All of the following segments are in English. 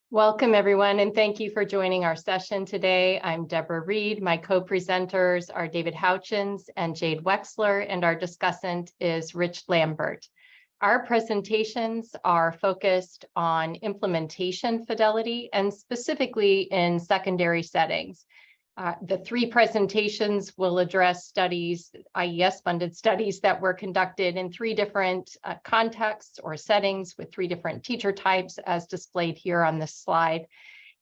Welcome, everyone, and thank you for joining our session today. I'm Deborah Reed. My co-presenters are David Houchins and Jade Wexler, and our discussant is Rich Lambert. Our presentations are focused on implementation fidelity and specifically in secondary settings. The three presentations will address studies, IES-funded studies that were conducted in three different contexts or settings with three different teacher types as displayed here on this slide.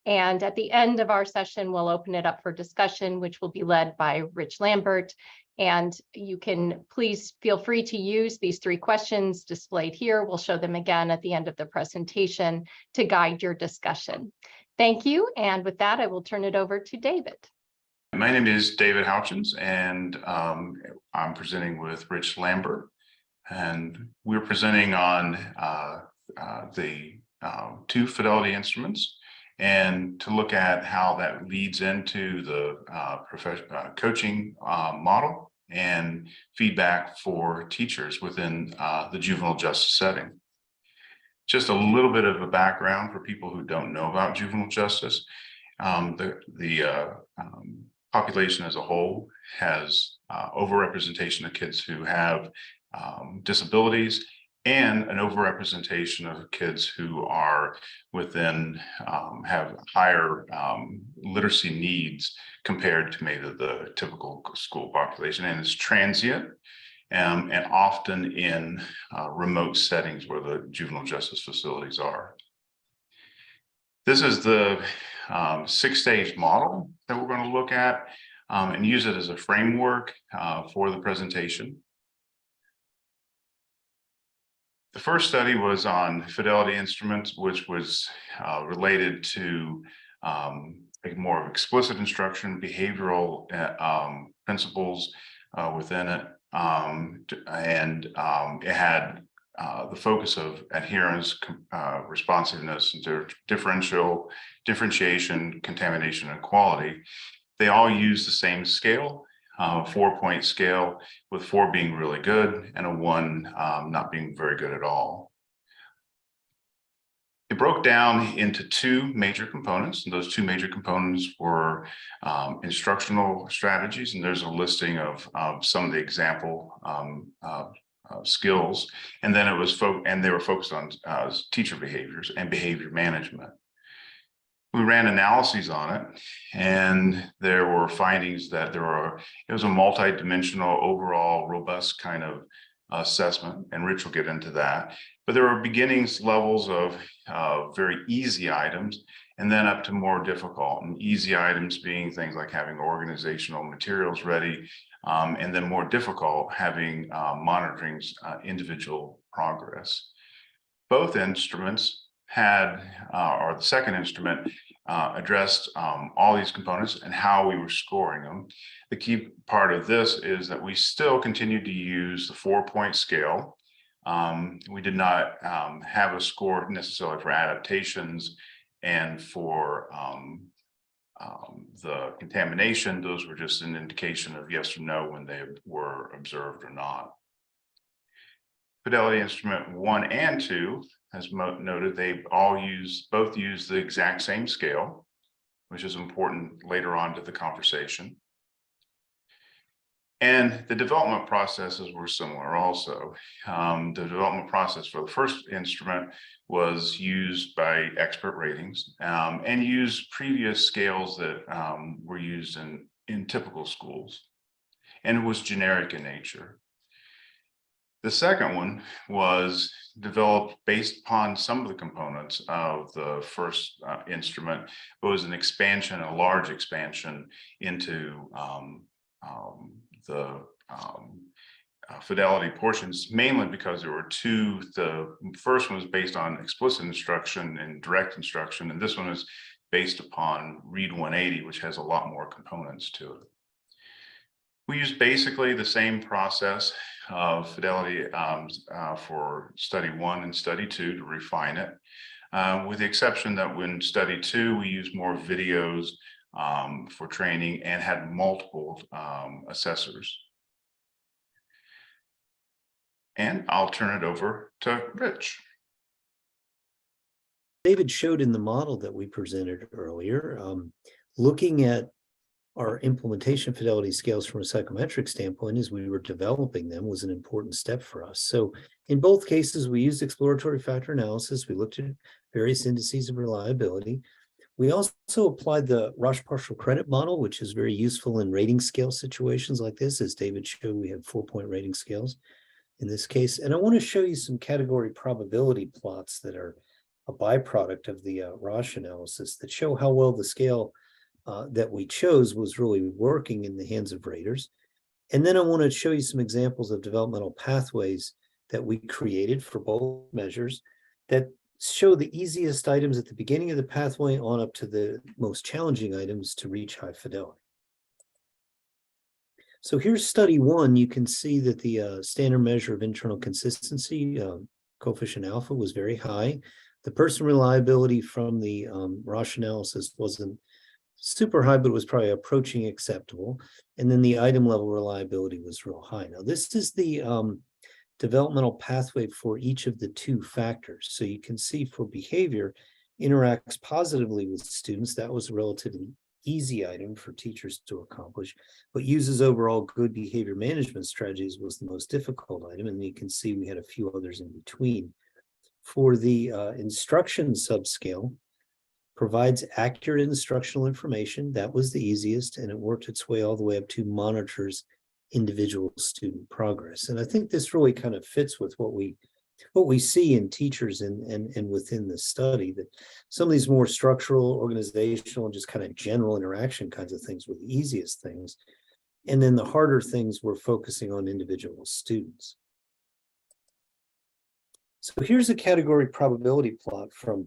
And at the end of our session, we'll open it up for discussion, which will be led by Rich Lambert. And you can please feel free to use these three questions displayed here. We'll show them again at the end of the presentation to guide your discussion. Thank you. And with that, I will turn it over to David. My name is David Houchins, and I'm presenting with Rich Lambert, and we're presenting on the two fidelity instruments and to look at how that leads into the coaching model and feedback for teachers within the juvenile justice setting. Just a little bit of a background for people who don't know about juvenile justice. The population as a whole has overrepresentation of kids who have disabilities and an overrepresentation of kids who are within have higher literacy needs compared to maybe the typical school population, and it's transient and often in remote settings where the juvenile justice facilities are. This is the six-stage model that we're going to look at and use it as a framework for the presentation. The first study was on fidelity instruments, which was related to more explicit instruction, behavioral principles within it, and it had the focus of adherence, responsiveness, and differentiation, contamination, and quality. They all use the same scale, 4-point scale, with 4 being really good and a 1 not being very good at all. It broke down into 2 major components, and those 2 major components were instructional strategies, and there's a listing of some of the example skills, and then it was they were focused on teacher behaviors and behavior management. We ran analyses on it, and there were findings that it was a multi-dimensional, overall, robust kind of assessment, and Rich will get into that. But there were beginnings levels of very easy items, and then up to more difficult. And easy items being things like having organizational materials ready, and then more difficult, having monitoring individual progress. Both instruments had, or the second instrument addressed all these components and how we were scoring them. The key part of this is that we still continued to use the 4-point scale. We did not have a score necessarily for adaptations and for the contamination. Those were just an indication of yes or no when they were observed or not. Fidelity instrument 1 and 2, as noted, they both use the exact same scale, which is important later on to the conversation. And the development processes were similar also. The development process for the first instrument was used by expert ratings and used previous scales that were used in typical schools, and it was generic in nature. The second one was developed based upon some of the components of the first instrument. It was an expansion, a large expansion into the fidelity portions, mainly because there were 2. The first one was based on explicit instruction and direct instruction, and this one is based upon Read 180, which has a lot more components to it. We use basically the same process of fidelity for study 1 and study 2 to refine it, with the exception that when study 2, we use more videos for training and had multiple assessors. And I'll turn it over to Rich. David showed in the model that we presented earlier, looking at our implementation fidelity scales from a psychometric standpoint as we were developing them was an important step for us. So in both cases, we used exploratory factor analysis. We looked at various indices of reliability. We also applied the Roche partial credit model, which is very useful in rating scale situations like this. As David showed, we have 4-point rating scales in this case. And I want to show you some category probability plots that are a byproduct of the Roche analysis that show how well the scale that we chose was really working in the hands of raters. And then I want to show you some examples of developmental pathways that we created for both measures that show the easiest items at the beginning of the pathway on up to the most challenging items to reach high fidelity. So here's study 1. You can see that the standard measure of internal consistency, coefficient alpha, was very high. The person reliability from the Roche analysis wasn't super high, but it was probably approaching acceptable. And then the item level reliability was real high. Now, this is the developmental pathway for each of the 2 factors. So you can see for behavior interacts positively with students. That was a relatively easy item for teachers to accomplish, but uses overall good behavior management strategies was the most difficult item. And you can see we had a few others in between. For the instruction subscale, provides accurate instructional information. That was the easiest, and it worked its way all the way up to monitors individual student progress. And I think this really kind of fits with what we see in teachers and within the study, that some of these more structural, organizational, and just kind of general interaction kinds of things were the easiest things. And then the harder things were focusing on individual students. So here's a category probability plot from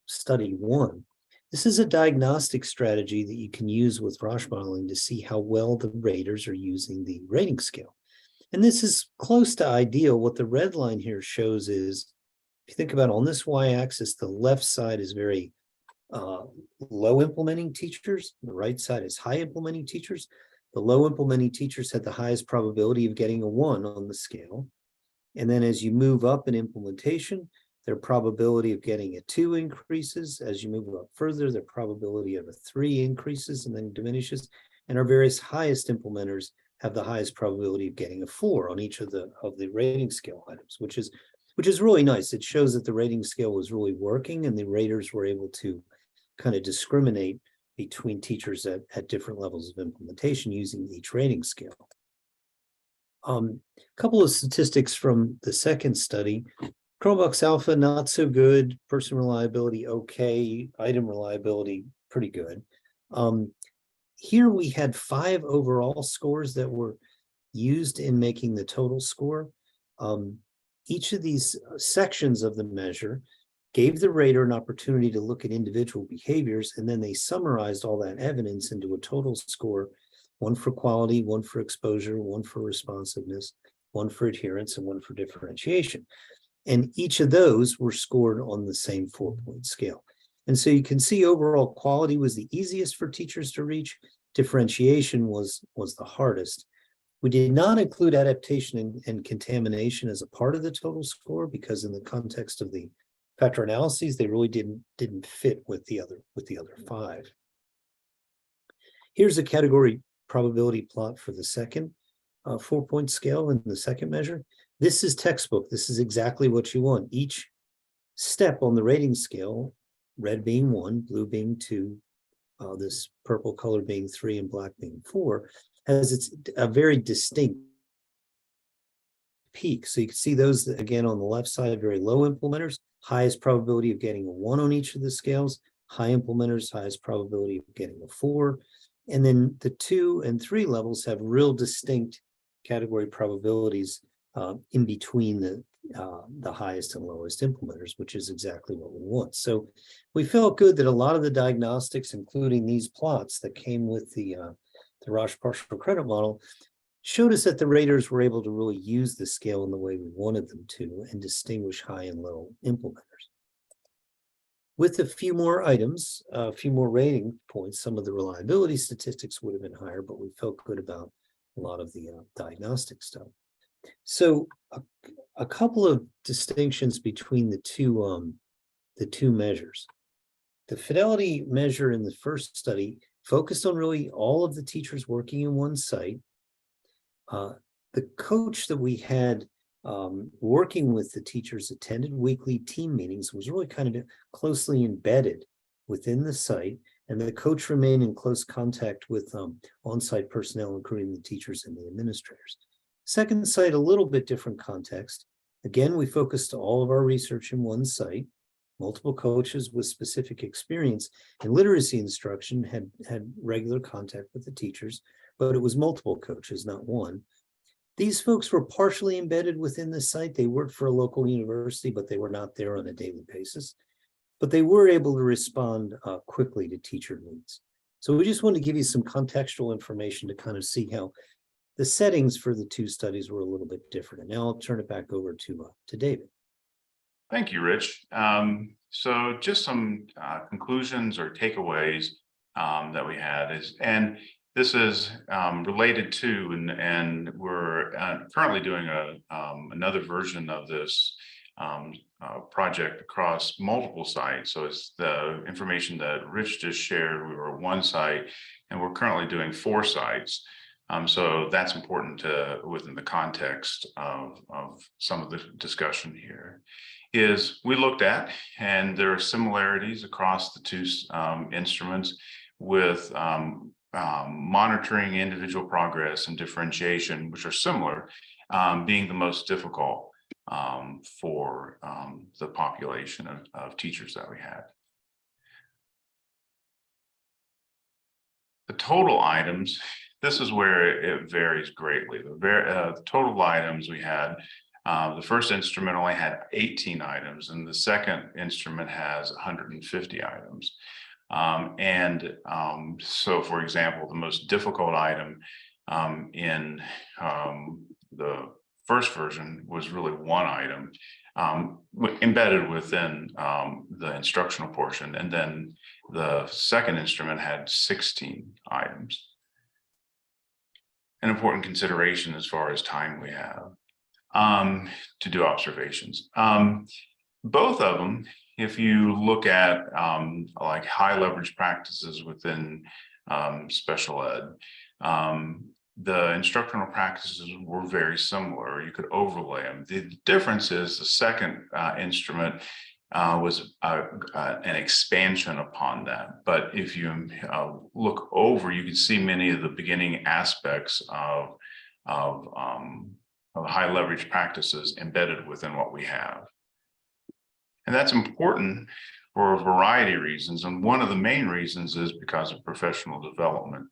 study 1. This is a diagnostic strategy that you can use with Roche modeling to see how well the raters are using the rating scale. And this is close to ideal. What the red line here shows is, if you think about on this y-axis, the left side is very low implementing teachers. The right side is high implementing teachers. The low implementing teachers had the highest probability of getting a 1 on the scale. And then as you move up in implementation, their probability of getting a 2 increases. As you move up further, their probability of a 3 increases and then diminishes. And our various highest implementers have the highest probability of getting a 4 on each of the rating scale items, which is really nice. It shows that the rating scale was really working and the raters were able to kind of discriminate between teachers at different levels of implementation using each rating scale. A couple of statistics from the second study. Chromebox alpha, not so good. Person reliability, okay. Item reliability, pretty good. Here we had 5 overall scores that were used in making the total score. Each of these sections of the measure gave the rater an opportunity to look at individual behaviors, and then they summarized all that evidence into a total score, 1 for quality, 1 for exposure, 1 for responsiveness, 1 for adherence, and 1 for differentiation. And each of those were scored on the same 4-point scale. And so you can see overall quality was the easiest for teachers to reach. Differentiation was the hardest. We did not include adaptation and contamination as a part of the total score because in the context of the factor analyses, they really didn't fit with the other 5. Here's a category probability plot for the second 4-point scale in the second measure. This is textbook. This is exactly what you want. Each step on the rating scale, red being 1, blue being 2, this purple color being 3, and black being 4, has a very distinct peak. So you can see those, again, on the left side, very low implementers, highest probability of getting a 1 on each of the scales, high implementers, highest probability of getting a 4. And then the 2 and 3 levels have real distinct category probabilities in between the highest and lowest implementers, which is exactly what we want. So we felt good that a lot of the diagnostics, including these plots that came with the Roche partial credit model, showed us that the raters were able to really use the scale in the way we wanted them to and distinguish high and low implementers. With a few more items, a few more rating points, some of the reliability statistics would have been higher, but we felt good about a lot of the diagnostic stuff. So a couple of distinctions between the two the two measures. The fidelity measure in the first study focused on really all of the teachers working in one site. The coach that we had working with the teachers attended weekly team meetings, was really kind of closely embedded within the site, and the coach remained in close contact with on-site personnel, including the teachers and the administrators. Second site, a little bit different context. Again, we focused all of our research in one site. Multiple coaches with specific experience in literacy instruction had regular contact with the teachers, but it was multiple coaches, not one. These folks were partially embedded within the site. They worked for a local university, but they were not there on a daily basis. But they were able to respond quickly to teacher needs. So we just want to give you some contextual information to kind of see how the settings for the two studies were a little bit different. And now I'll turn it back over to David. Thank you, Rich. So just some conclusions or takeaways that we had and this is related to, and we're currently doing another version of this project across multiple sites. So it's the information that Rich just shared. We were one site, and we're currently doing 4 sites. So that's important within the context of some of the discussion here. Is we looked at, and there are similarities across the two instruments with monitoring individual progress and differentiation, which are similar, being the most difficult for the population of teachers that we had. The total items, this is where it varies greatly. The total items we had, the first instrument only had 18 items, and the second instrument has 150 items. So, for example, the most difficult item in the first version was really one item embedded within the instructional portion, and then the second instrument had 16 items. An important consideration as far as time we have to do observations. Both of them, if you look at like high leverage practices within special ed, the instructional practices were very similar. You could overlay them. The difference is the second instrument was an expansion upon that. But if you look over, you can see many of the beginning aspects of high leverage practices embedded within what we have. And that's important for a variety of reasons. And one of the main reasons is because of professional development.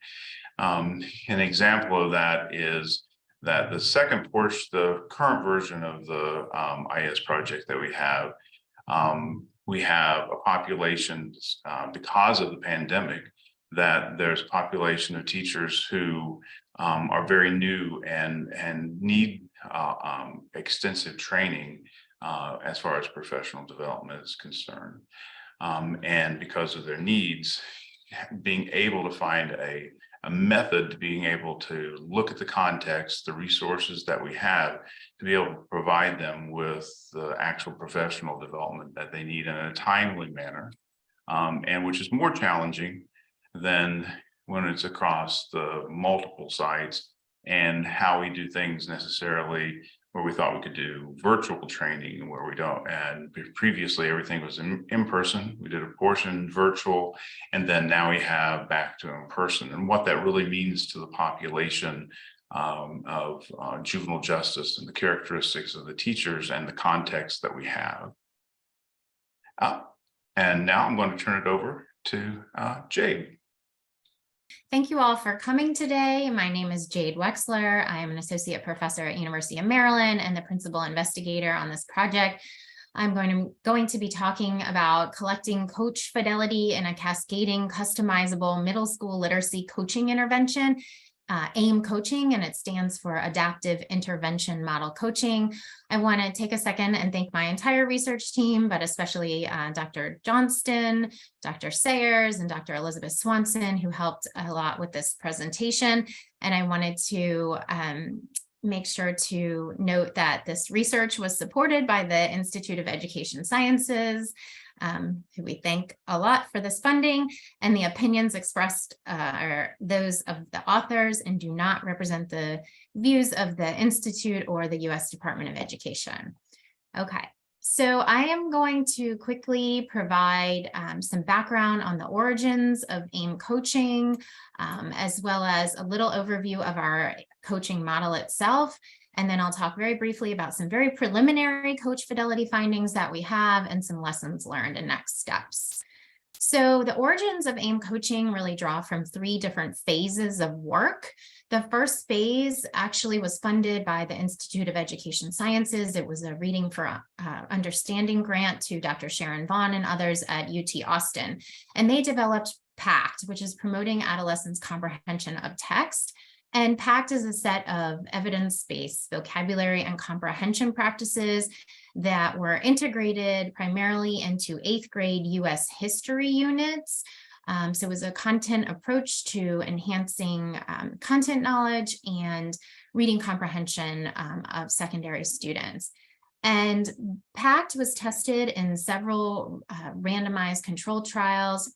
An example of that is that the second portion, the current version of the IES project that we have a population because of the pandemic, that there's a population of teachers who are very new and need extensive training as far as professional development is concerned. And because of their needs, being able to find a method to being able to look at the context, the resources that we have, to be able to provide them with the actual professional development that they need in a timely manner, and which is more challenging than when it's across the multiple sites and how we do things necessarily where we thought we could do virtual training and where we don't. And previously everything was in person. We did a portion virtual, and then now we have back to in person. And what that really means to the population of juvenile justice and the characteristics of the teachers and the context that we have. And now I'm going to turn it over to Jade. Thank you all for coming today. My name is Jade Wexler. I am an associate professor at University of Maryland and the principal investigator on this project. I'm going to be talking about collecting coach fidelity in a cascading, customizable middle school literacy coaching intervention, AIM coaching, and it stands for Adaptive Intervention Model Coaching. I want to take a second and thank my entire research team, but especially Dr. Johnston, Dr. Sayers, and Dr. Elizabeth Swanson, who helped a lot with this presentation. And I wanted to make sure to note that this research was supported by the Institute of Education Sciences, who we thank a lot for this funding, and the opinions expressed are those of the authors and do not represent the views of the Institute or the U.S. Department of Education. Okay, so I am going to quickly provide some background on the origins of AIM coaching, as well as a little overview of our coaching model itself. And then I'll talk very briefly about some very preliminary coach fidelity findings that we have and some lessons learned and next steps. So the origins of AIM coaching really draw from 3 different phases of work. The first phase actually was funded by the Institute of Education Sciences. It was a Reading for Understanding grant to Dr. Sharon Vaughn and others at UT Austin. And they developed PACT, which is Promoting Adolescents' Comprehension of Text. And PACT is a set of evidence-based vocabulary and comprehension practices that were integrated primarily into 8th grade U.S. history units. So it was a content approach to enhancing content knowledge and reading comprehension of secondary students. And PACT was tested in several randomized controlled trials.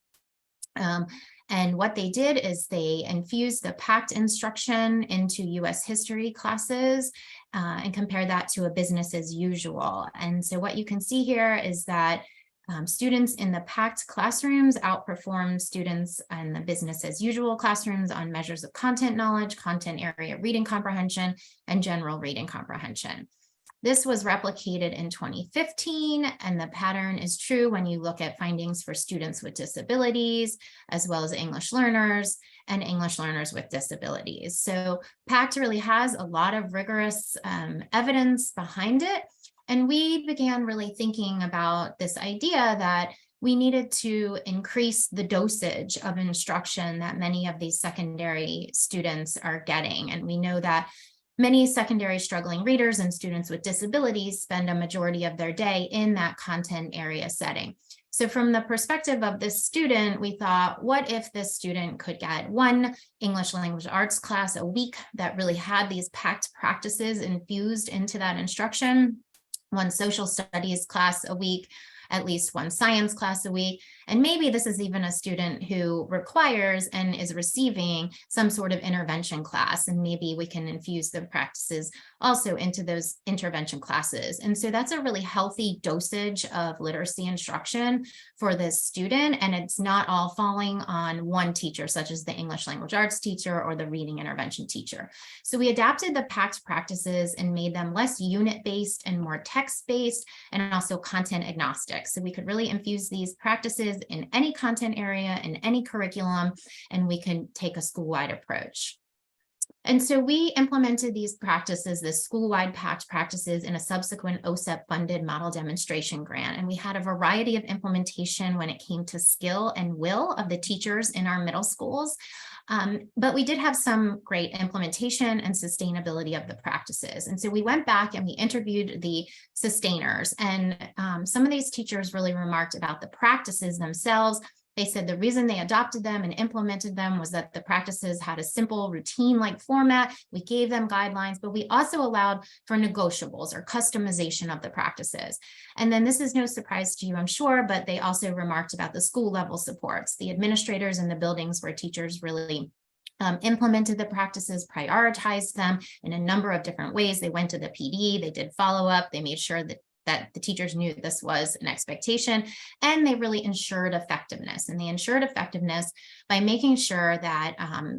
And what they did is they infused the PACT instruction into U.S. history classes and compared that to a business as usual. And so what you can see here is that students in the PACT classrooms outperformed students in the business as usual classrooms on measures of content knowledge, content area reading comprehension, and general reading comprehension. This was replicated in 2015, and the pattern is true when you look at findings for students with disabilities, as well as English learners and English learners with disabilities. So PACT really has a lot of rigorous evidence behind it. And we began really thinking about this idea that we needed to increase the dosage of instruction that many of these secondary students are getting. And we know that many secondary struggling readers and students with disabilities spend a majority of their day in that content area setting. So from the perspective of this student, we thought, what if this student could get 1 English language arts class a week that really had these PACT practices infused into that instruction, 1 social studies class a week, at least 1 science class a week. And maybe this is even a student who requires and is receiving some sort of intervention class. And maybe we can infuse the practices also into those intervention classes. And so that's a really healthy dosage of literacy instruction for this student. And it's not all falling on 1 teacher, such as the English language arts teacher or the reading intervention teacher. So we adapted the PACT practices and made them less unit-based and more text-based and also content agnostic. So we could really infuse these practices in any content area, in any curriculum, and we can take a school-wide approach. And so we implemented these practices, the school-wide PACT practices, in a subsequent OSEP-funded model demonstration grant. And we had a variety of implementation when it came to skill and will of the teachers in our middle schools. But we did have some great implementation and sustainability of the practices. And so we went back and we interviewed the sustainers. And some of these teachers really remarked about the practices themselves. They said the reason they adopted them and implemented them was that the practices had a simple routine-like format. We gave them guidelines, but we also allowed for negotiables or customization of the practices. And then this is no surprise to you, I'm sure, but they also remarked about the school level supports, the administrators in the buildings where teachers really implemented the practices, prioritized them in a number of different ways. They went to the PD, they did follow-up, they made sure that the teachers knew this was an expectation, and they really ensured effectiveness. And they ensured effectiveness by making sure that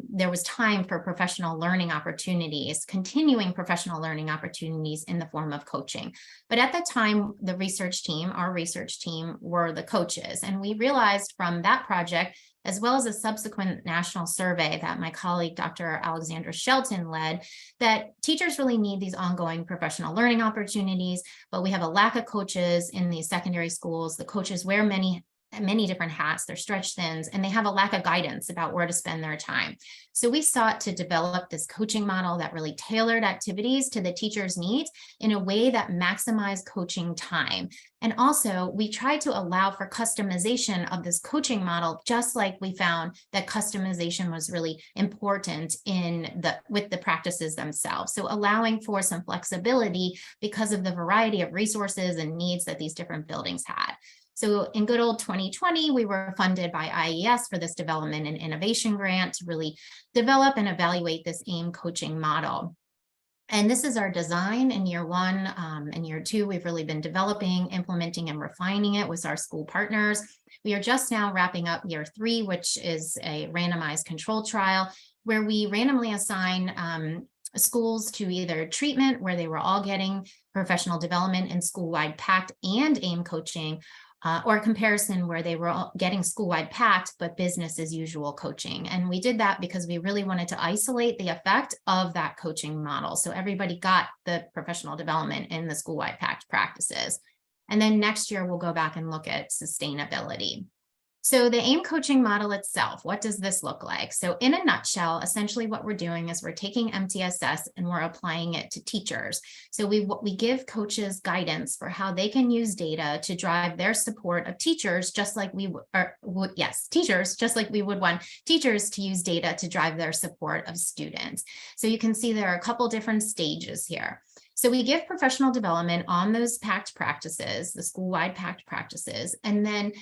there was time for professional learning opportunities, continuing professional learning opportunities in the form of coaching. But at the time, the research team, our research team, were the coaches. And we realized from that project, as well as a subsequent national survey that my colleague, Dr. Alexandra Shelton, led, that teachers really need these ongoing professional learning opportunities, but we have a lack of coaches in these secondary schools. The coaches wear many many different hats, they're stretched thins, and they have a lack of guidance about where to spend their time. So we sought to develop this coaching model that really tailored activities to the teacher's needs in a way that maximized coaching time. And also we tried to allow for customization of this coaching model, just like we found that customization was really important with the practices themselves. So allowing for some flexibility because of the variety of resources and needs that these different buildings had. So in good old 2020, we were funded by IES for this development and innovation grant to really develop and evaluate this AIM coaching model. And this is our design in year one. And year two, we've really been developing, implementing, and refining it with our school partners. We are just now wrapping up year three, which is a randomized control trial where we randomly assign schools to either treatment, where they were all getting professional development and school-wide PACT and AIM coaching, or comparison where they were all getting school-wide PACT, but business as usual coaching. And we did that because we really wanted to isolate the effect of that coaching model. So everybody got the professional development in the school-wide PACT practices. And then next year, we'll go back and look at sustainability. So the AIM coaching model itself, what does this look like? So in a nutshell, essentially what we're doing is we're taking MTSS and we're applying it to teachers. So we give coaches guidance for how they can use data to drive their support of teachers, just like we would, teachers, just like we would want teachers to use data to drive their support of students. So you can see there are a couple different stages here. So we give professional development on those PACT practices, the school-wide PACT practices, and then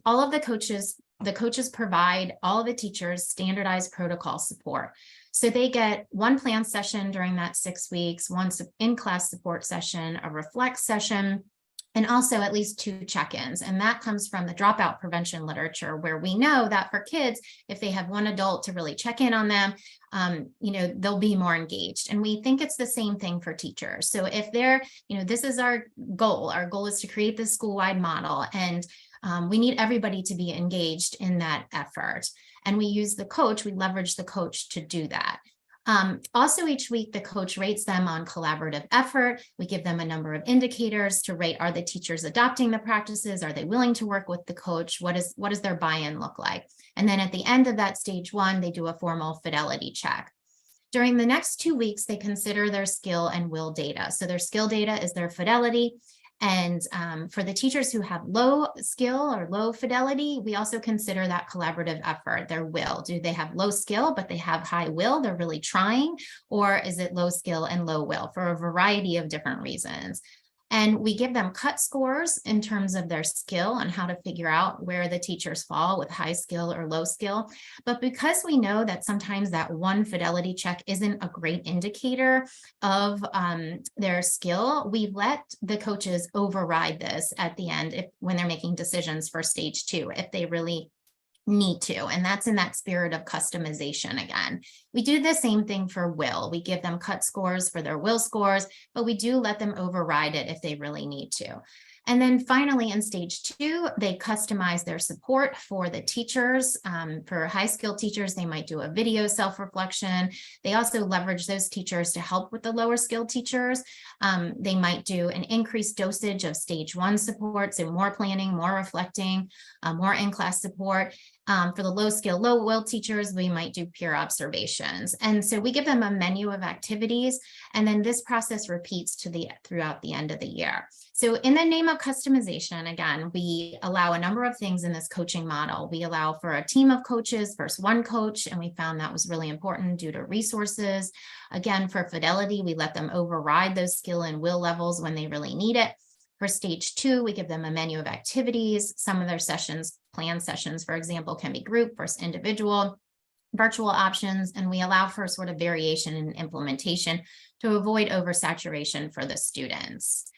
all of the coaches provide all of the teachers standardized protocol support. So they get one plan session during that 6 weeks, one in-class support session, a reflect session, and also at least 2 check-ins. And that comes from the dropout prevention literature, where we know that for kids, if they have one adult to really check in on them, they'll be more engaged. And we think it's the same thing for teachers. So if they're, this is our goal. Our goal is to create this school-wide model, and we need everybody to be engaged in that effort. And we use the coach, we leverage the coach to do that. Also, each week, the coach rates them on collaborative effort. We give them a number of indicators to rate, are the teachers adopting the practices? Are they willing to work with the coach? What does their buy-in look like? And then at the end of that stage 1, they do a formal fidelity check. During the next 2 weeks, they consider their skill and will data. So their skill data is their fidelity. And for the teachers who have low skill or low fidelity, we also consider that collaborative effort, their will. Do they have low skill, but they have high will? They're really trying, or is it low skill and low will for a variety of different reasons? And we give them cut scores in terms of their skill on how to figure out where the teachers fall with high skill or low skill. But because we know that sometimes that one fidelity check isn't a great indicator of their skill, we let the coaches override this at the end when they're making decisions for stage 2, if they really need to. And that's in that spirit of customization again. We do the same thing for will. We give them cut scores for their will scores, but we do let them override it if they really need to. And then finally, in stage 2, they customize their support for the teachers. For high-skilled teachers, they might do a video self-reflection. They also leverage those teachers to help with the lower-skilled teachers. They might do an increased dosage of stage 1 support, so more planning, more reflecting, more in-class support. For the low-skill, low-will teachers, we might do peer observations. And so we give them a menu of activities, and then this process repeats throughout the end of the year. So in the name of customization, again, we allow a number of things in this coaching model. We allow for a team of coaches, first 1 coach, and we found that was really important due to resources. Again, for fidelity, we let them override those skill and will levels when they really need it. For stage 2, we give them a menu of activities. Some of their sessions, planned sessions, for example, can be group versus individual, virtual options, and we allow for sort of variation in implementation to avoid oversaturation for the students.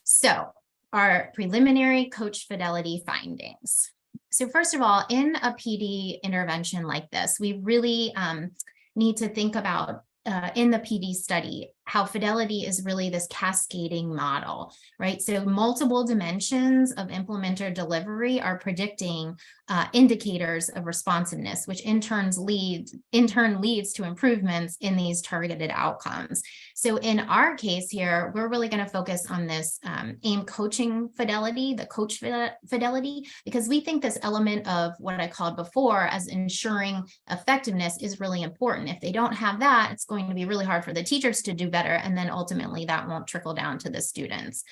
So our preliminary coach fidelity findings. So first of all, in a PD intervention like this, we really need to think about in the PD study, how fidelity is really this cascading model, right? So multiple dimensions of implementer delivery are predicting indicators of responsiveness, which in turn leads to improvements in these targeted outcomes. So in our case here, we're really going to focus on this AIM coaching fidelity, the coach fidelity, because we think this element of what I called before as ensuring effectiveness is really important. If they don't have that, it's going to be really hard for the teachers to do better, and then ultimately that won't trickle down to the students.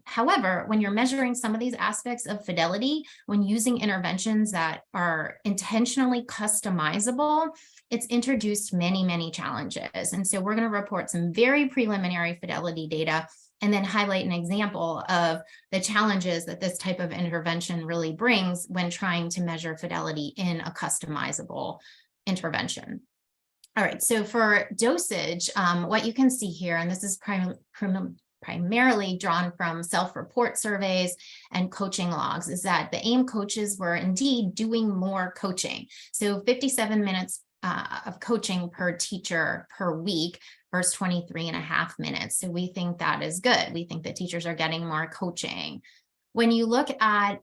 However, when you're measuring some of these aspects of fidelity, when using interventions that are intentionally customizable, it's introduced many, many challenges. And so we're going to report some very preliminary fidelity data and then highlight an example of the challenges that this type of intervention really brings when trying to measure fidelity in a customizable intervention. All right, so for dosage, what you can see here, and this is primarily drawn from self-report surveys and coaching logs, is that the AIM coaches were indeed doing more coaching. So 57 minutes of coaching per teacher per week versus 23.5 minutes. So we think that is good. We think that teachers are getting more coaching. When you look at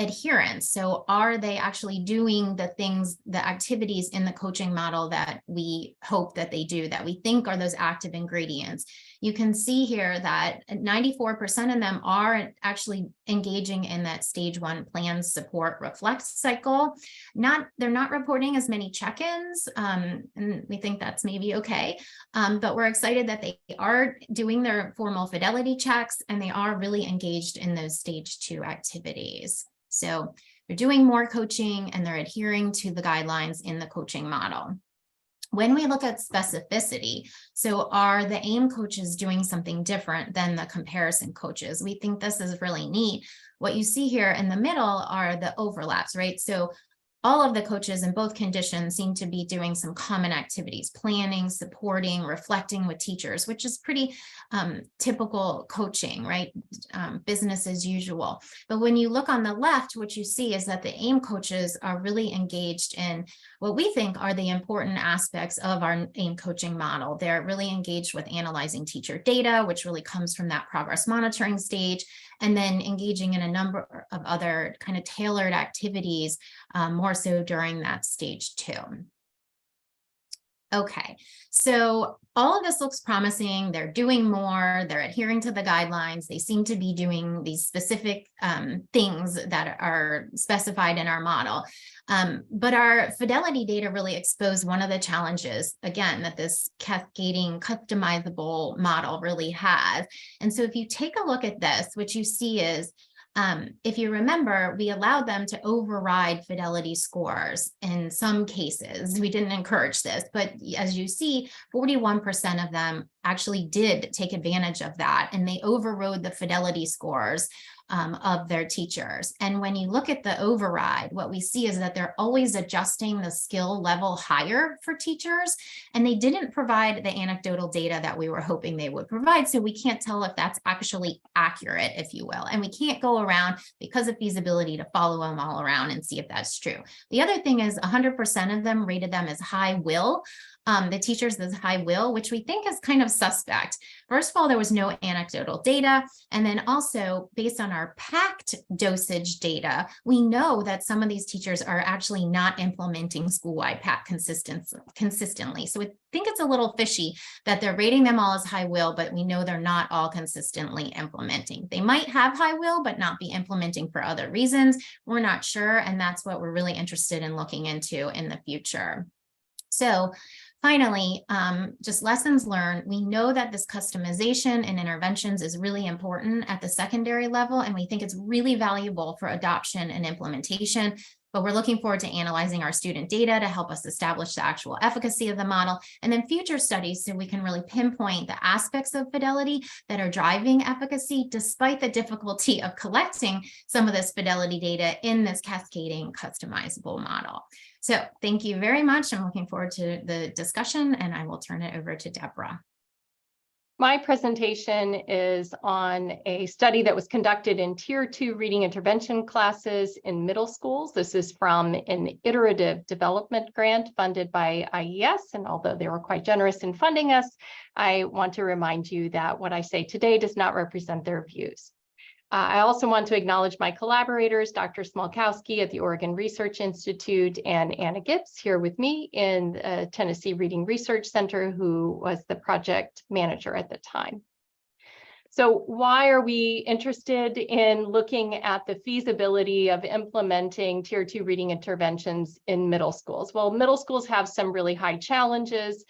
adherence, so are they actually doing the things, the activities in the coaching model that we hope that they do, that we think are those active ingredients? You can see here that 94% of them are actually engaging in that stage 1 plan, support, reflect cycle. They're not reporting as many check-ins, and we think that's maybe okay. But we're excited that they are doing their formal fidelity checks and they are really engaged in those stage 2 activities. So they're doing more coaching and they're adhering to the guidelines in the coaching model. When we look at specificity, so are the AIM coaches doing something different than the comparison coaches? We think this is really neat. What you see here in the middle are the overlaps, right? So all of the coaches in both conditions seem to be doing some common activities, planning, supporting, reflecting with teachers, which is pretty typical coaching, right? Business as usual. But when you look on the left, what you see is that the AIM coaches are really engaged in what we think are the important aspects of our AIM coaching model. They're really engaged with analyzing teacher data, which really comes from that progress monitoring stage, and then engaging in a number of other kind of tailored activities, more so during that stage 2. Okay, so all of this looks promising. They're doing more, they're adhering to the guidelines. They seem to be doing these specific things that are specified in our model. But our fidelity data really expose one of the challenges, again, that this cascading customizable model really has. And so if you take a look at this, what you see is, if you remember, we allowed them to override fidelity scores in some cases. We didn't encourage this, but as you see, 41% of them actually did take advantage of that, and they overrode the fidelity scores of their teachers. And when you look at the override, what we see is that they're always adjusting the skill level higher for teachers, and they didn't provide the anecdotal data that we were hoping they would provide. So we can't tell if that's actually accurate, if you will. And we can't go around, because of feasibility, to follow them all around and see if that's true. The other thing is 100% of them rated them as high will. The teachers as high will, which we think is kind of suspect. First of all, there was no anecdotal data. And then also, based on our packed dosage data, we know that some of these teachers are actually not implementing school-wide PAC consistently. So we think it's a little fishy that they're rating them all as high will, but we know they're not all consistently implementing. They might have high will, but not be implementing for other reasons. We're not sure. And that's what we're really interested in looking into in the future. So finally, just lessons learned. We know that this customization and interventions is really important at the secondary level, and we think it's really valuable for adoption and implementation. But we're looking forward to analyzing our student data to help us establish the actual efficacy of the model, and then future studies so we can really pinpoint the aspects of fidelity that are driving efficacy, despite the difficulty of collecting some of this fidelity data in this cascading customizable model. So thank you very much. I'm looking forward to the discussion, and I will turn it over to Deborah. My presentation is on a study that was conducted in Tier 2 reading intervention classes in middle schools. This is from an iterative development grant funded by IES, and although they were quite generous in funding us, I want to remind you that what I say today does not represent their views. I also want to acknowledge my collaborators, Dr. Smolkowski at the Oregon Research Institute and Anna Gibbs here with me in the Tennessee Reading Research Center, who was the project manager at the time. So why are we interested in looking at the feasibility of implementing Tier 2 reading interventions in middle schools? Well, middle schools have some really high challenges.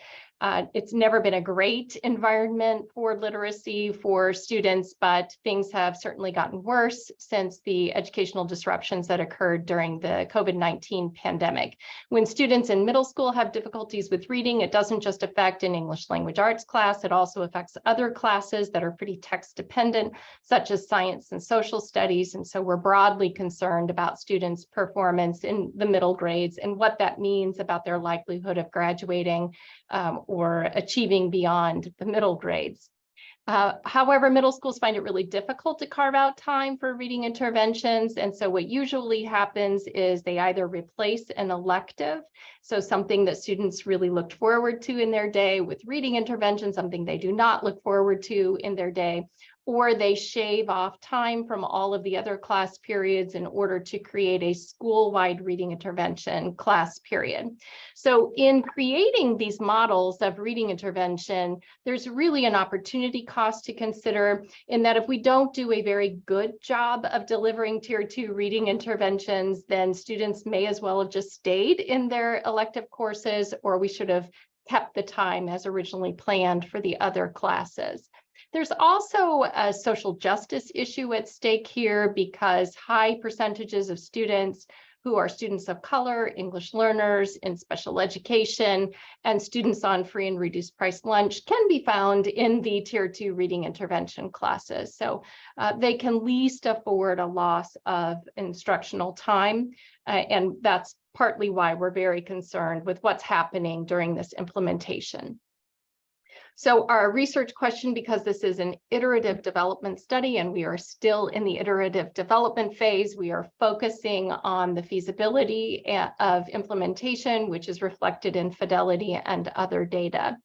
It's never been a great environment for literacy for students, but things have certainly gotten worse since the educational disruptions that occurred during the COVID-19 pandemic. When students in middle school have difficulties with reading, it doesn't just affect an English language arts class, it also affects other classes that are pretty text dependent, such as science and social studies. And so we're broadly concerned about students' performance in the middle grades and what that means about their likelihood of graduating or achieving beyond the middle grades. However, middle schools find it really difficult to carve out time for reading interventions. And so what usually happens is they either replace an elective, so something that students really looked forward to in their day, with reading intervention, something they do not look forward to in their day, or they shave off time from all of the other class periods in order to create a school-wide reading intervention class period. So in creating these models of reading intervention, there's really an opportunity cost to consider in that if we don't do a very good job of delivering Tier 2 reading interventions, then students may as well have just stayed in their elective courses, or we should have kept the time as originally planned for the other classes. There's also a social justice issue at stake here because high percentages of students who are students of color, English learners in special education, and students on free and reduced price lunch can be found in the Tier 2 reading intervention classes. So they can least afford a loss of instructional time, and that's partly why we're very concerned with what's happening during this implementation. So our research question, because this is an iterative development study and we are still in the iterative development phase, we are focusing on the feasibility of implementation, which is reflected in Fidelity and other data.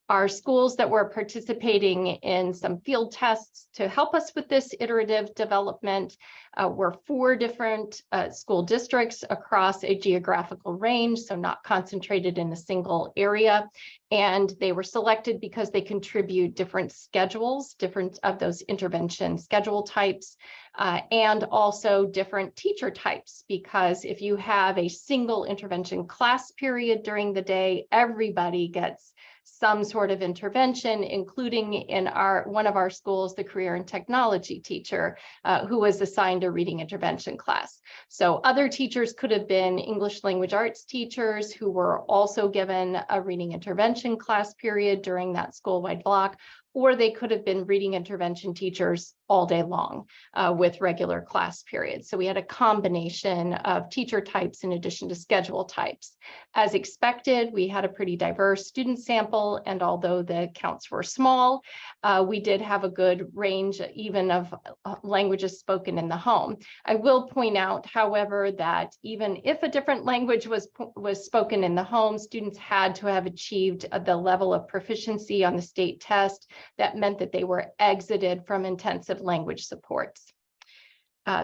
Our schools that were participating in some field tests to help us with this iterative development were 4 different school districts across a geographical range, so not concentrated in a single area. And they were selected because they contribute different schedules, different of those intervention schedule types, and also different teacher types, because if you have a single intervention class period during the day, everybody gets some sort of intervention, including in one of our schools, the career and technology teacher who was assigned a reading intervention class. So other teachers could have been English language arts teachers who were also given a reading intervention class period during that school-wide block, or they could have been reading intervention teachers all day long with regular class periods. So we had a combination of teacher types in addition to schedule types. As expected, we had a pretty diverse student sample, and although the counts were small, we did have a good range even of languages spoken in the home. I will point out, however, that even if a different language was spoken in the home, students had to have achieved the level of proficiency on the state test that meant that they were exited from intensive language supports.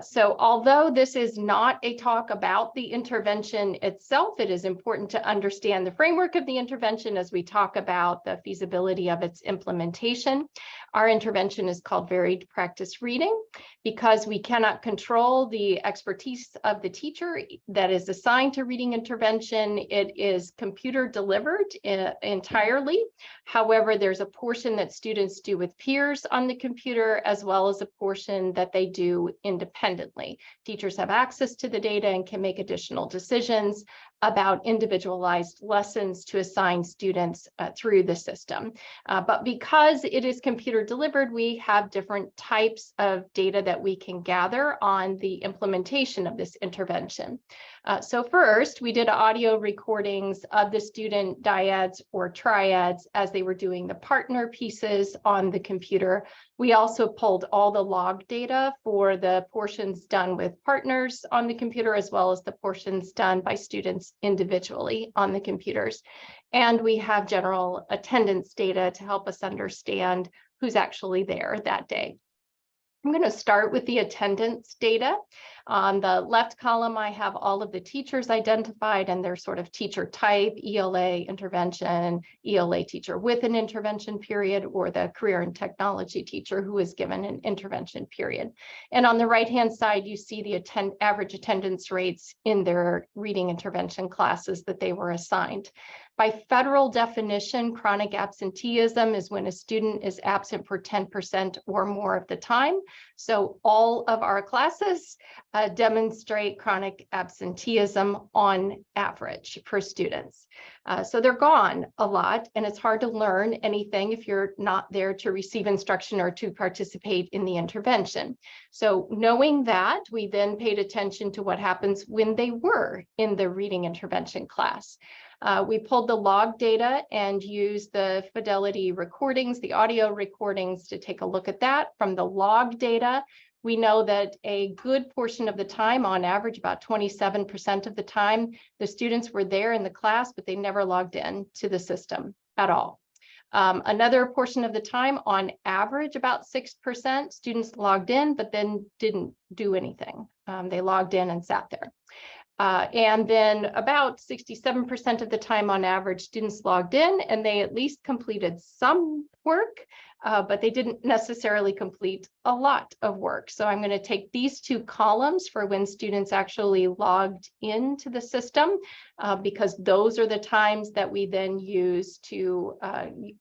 So although this is not a talk about the intervention itself, it is important to understand the framework of the intervention as we talk about the feasibility of its implementation. Our intervention is called varied practice reading because we cannot control the expertise of the teacher that is assigned to reading intervention. It is computer delivered entirely. However, there's a portion that students do with peers on the computer, as well as a portion that they do independently. Teachers have access to the data and can make additional decisions, about individualized lessons to assign students through the system. But because it is computer delivered, we have different types of data that we can gather on the implementation of this intervention. So first, we did audio recordings of the student dyads or triads as they were doing the partner pieces on the computer. We also pulled all the log data for the portions done with partners on the computer, as well as the portions done by students individually on the computers. And we have general attendance data to help us understand who's actually there that day. I'm going to start with the attendance data. On the left column, I have all of the teachers identified and their sort of teacher type, ELA intervention, ELA teacher with an intervention period, or the career and technology teacher who is given an intervention period. And on the right-hand side, you see the average attendance rates in their reading intervention classes that they were assigned. By federal definition, chronic absenteeism is when a student is absent for 10% or more of the time. So all of our classes demonstrate chronic absenteeism on average for students. So they're gone a lot, and it's hard to learn anything if you're not there to receive instruction or to participate in the intervention. So knowing that, we then paid attention to what happens when they were in the reading intervention class. We pulled the log data and used the Fidelity recordings, the audio recordings, to take a look at that. From the log data, we know that a good portion of the time, on average, about 27% of the time, the students were there in the class, but they never logged in to the system at all. Another portion of the time, on average, about 6%, students logged in, but then didn't do anything. They logged in and sat there. And then about 67% of the time on average, students logged in and they at least completed some work, but they didn't necessarily complete a lot of work. So I'm going to take these two columns for when students actually logged into the system, because those are the times that we then use to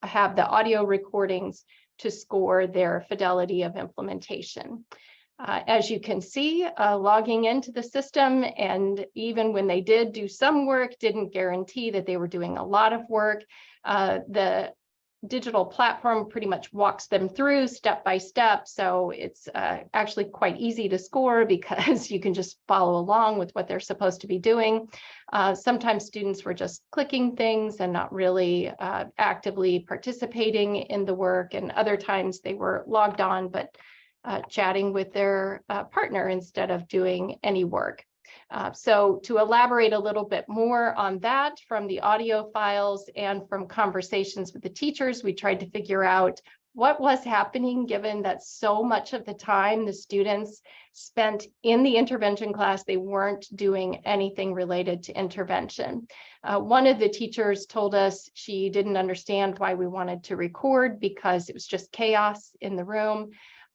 have the audio recordings to score their fidelity of implementation. As you can see, logging into the system, and even when they did do some work, didn't guarantee that they were doing a lot of work. The digital platform pretty much walks them through step by step. So it's actually quite easy to score because you can just follow along with what they're supposed to be doing. Sometimes students were just clicking things and not really actively participating in the work. And other times they were logged on, but chatting with their partner instead of doing any work. So to elaborate a little bit more on that, from the audio files and from conversations with the teachers, we tried to figure out what was happening, given that so much of the time the students spent in the intervention class, they weren't doing anything related to intervention. One of the teachers told us she didn't understand why we wanted to record because it was just chaos in the room.